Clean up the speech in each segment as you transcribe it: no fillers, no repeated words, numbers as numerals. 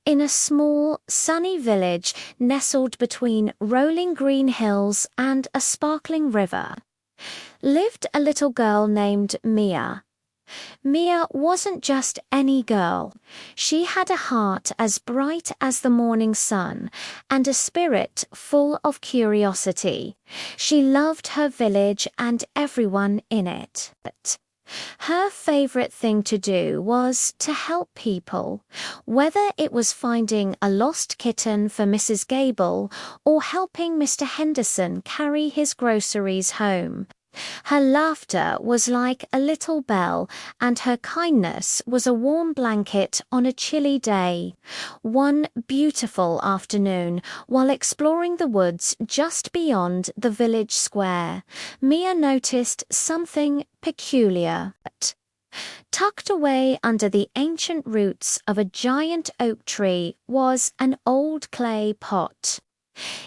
In a small, sunny village nestled between rolling green hills and a sparkling river, lived a little girl named Mia. Mia wasn't just any girl. She had a heart as bright as the morning sun and a spirit full of curiosity. She loved her village and everyone in it. But her favorite thing to do was to help people, whether it was finding a lost kitten for Mrs. Gable or helping Mr. Henderson carry his groceries home. Her laughter was like a little bell, and her kindness was a warm blanket on a chilly day. One beautiful afternoon, while exploring the woods just beyond the village square, Mia noticed something peculiar. Tucked away under the ancient roots of a giant oak tree was an old clay pot.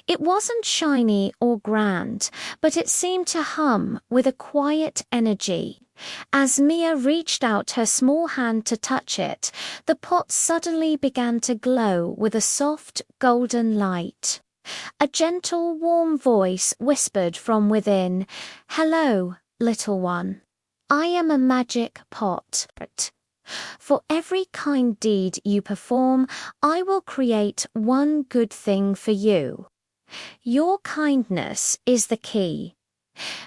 It wasn't shiny or grand, but it seemed to hum with a quiet energy. As Mia reached out her small hand to touch it, the pot suddenly began to glow with a soft, golden light. A gentle, warm voice whispered from within, "Hello, little one. I am a magic pot. For every kind deed you perform, I will create one good thing for you. Your kindness is the key."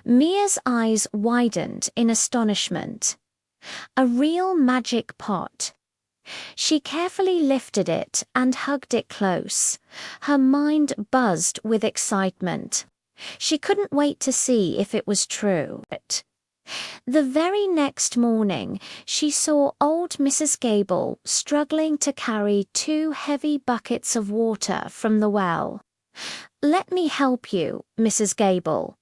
Mia's eyes widened in astonishment. A real magic pot. She carefully lifted it and hugged it close. Her mind buzzed with excitement. She couldn't wait to see if it was true. The very next morning, she saw old Mrs. Gable struggling to carry 2 heavy buckets of water from the well. "Let me help you, Mrs. Gable,"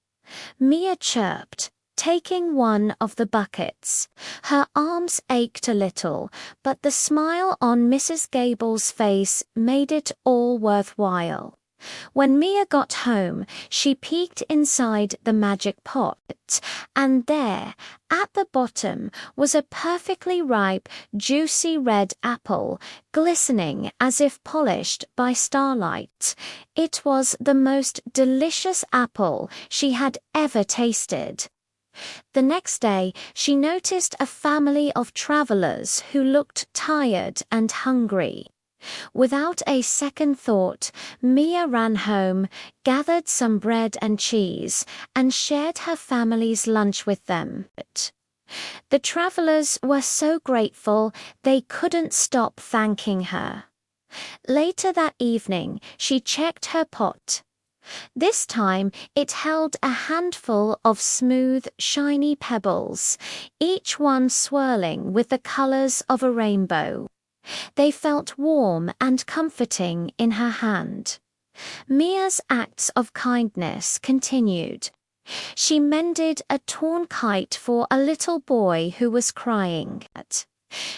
Mia chirped, taking one of the buckets. Her arms ached a little, but the smile on Mrs. Gable's face made it all worthwhile. When Mia got home, she peeked inside the magic pot, and there, at the bottom, was a perfectly ripe, juicy red apple, glistening as if polished by starlight. It was the most delicious apple she had ever tasted. The next day, she noticed a family of travelers who looked tired and hungry. Without a second thought, Mia ran home, gathered some bread and cheese, and shared her family's lunch with them. The travelers were so grateful they couldn't stop thanking her. Later that evening, she checked her pot. This time, it held a handful of smooth, shiny pebbles, each one swirling with the colors of a rainbow. They felt warm and comforting in her hand. Mia's acts of kindness continued. She mended a torn kite for a little boy who was crying.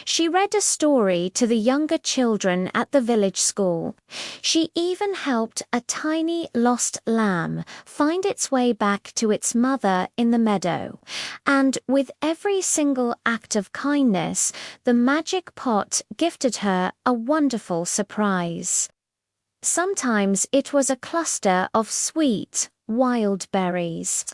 She read a story to the younger children at the village school. She even helped a tiny lost lamb find its way back to its mother in the meadow. And with every single act of kindness, the magic pot gifted her a wonderful surprise. Sometimes it was a cluster of sweet, wild berries.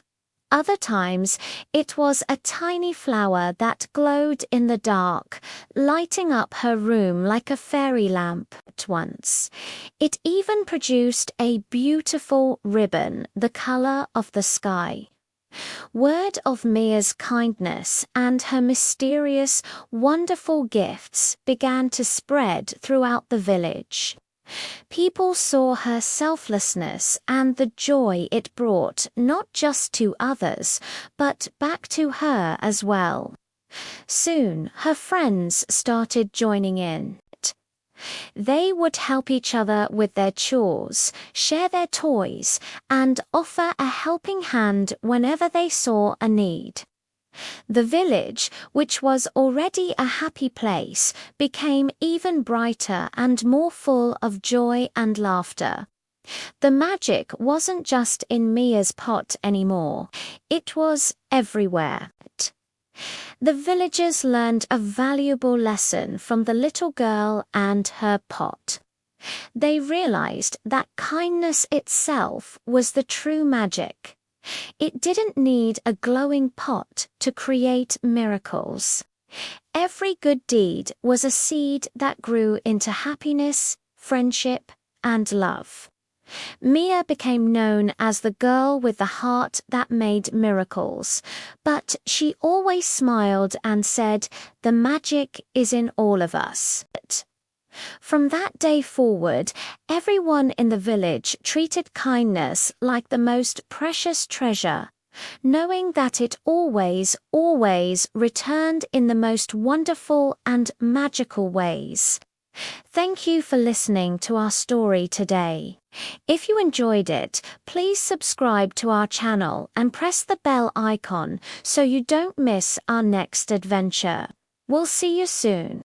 Other times, it was a tiny flower that glowed in the dark, lighting up her room like a fairy lamp. At once, it even produced a beautiful ribbon the color of the sky. Word of Mia's kindness and her mysterious, wonderful gifts began to spread throughout the village. People saw her selflessness and the joy it brought not just to others, but back to her as well. Soon, her friends started joining in. They would help each other with their chores, share their toys, and offer a helping hand whenever they saw a need. The village, which was already a happy place, became even brighter and more full of joy and laughter. The magic wasn't just in Mia's pot anymore, it was everywhere. The villagers learned a valuable lesson from the little girl and her pot. They realized that kindness itself was the true magic. It didn't need a glowing pot to create miracles. Every good deed was a seed that grew into happiness, friendship, and love. Mia became known as the girl with the heart that made miracles, but she always smiled and said, "The magic is in all of us." From that day forward, everyone in the village treated kindness like the most precious treasure, knowing that it always, always returned in the most wonderful and magical ways. Thank you for listening to our story today. If you enjoyed it, please subscribe to our channel and press the bell icon so you don't miss our next adventure. We'll see you soon.